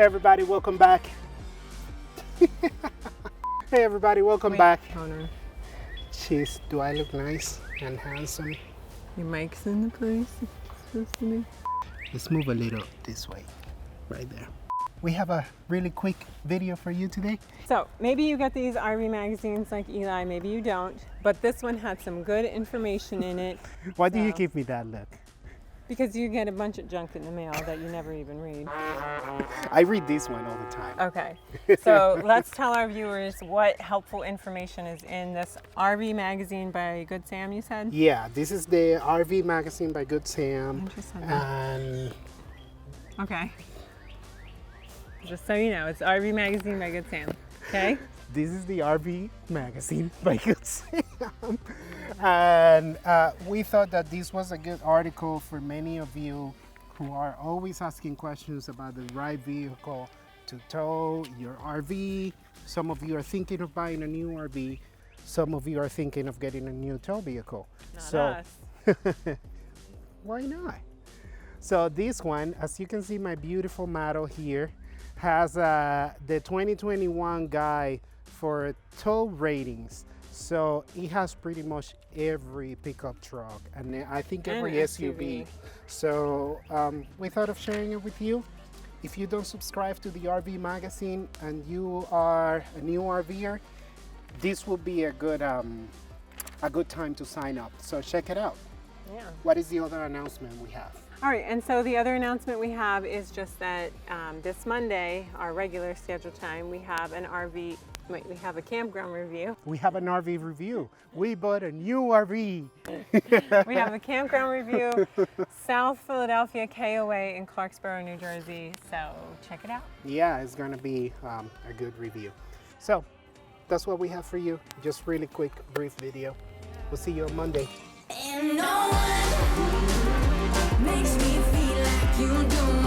Hey everybody, welcome back. Hey everybody, welcome back. Connor, Jeez, do I look nice and handsome? your mic's in the place it's supposed to be. Let's move a little this way, right there. We have a really quick video for you today. So maybe you get these RV magazines like Eli, maybe you don't, but this one had some good information in it. Why do you give me that look? Because you get a bunch of junk in the mail that you never even read. I read this one all the time. Okay, so let's tell our viewers what helpful information is in this RV magazine by Good Sam, you said? Yeah, this is the RV magazine by Good Sam. Interesting. And Okay. Just so you know, it's RV magazine by Good Sam, okay? this is the RV magazine by Good Sam. And we thought that this was a good article for many of you who are always asking questions about the right vehicle to tow your RV. Some of you are thinking of buying a new RV. Some of you are thinking of getting a new tow vehicle. Not us. Why not? So this one, as you can see, my beautiful model here has the 2021 guide for tow ratings. So it has pretty much every pickup truck and I think every SUV. So we thought of sharing it with you. If you don't subscribe to the RV magazine and you are a new RVer, this will be a good time to sign up. So check it out. Yeah. What is the other announcement we have? All right, and so the other announcement we have is just that this Monday, our regular scheduled time, we have we have a campground review. We have an RV review. We bought a new RV. We have a campground review, South Philadelphia KOA in Clarksboro, New Jersey. So check it out. Yeah, it's gonna be a good review. So that's what we have for you. Just really quick, brief video. We'll see you on Monday. And no one makes me feel like you do.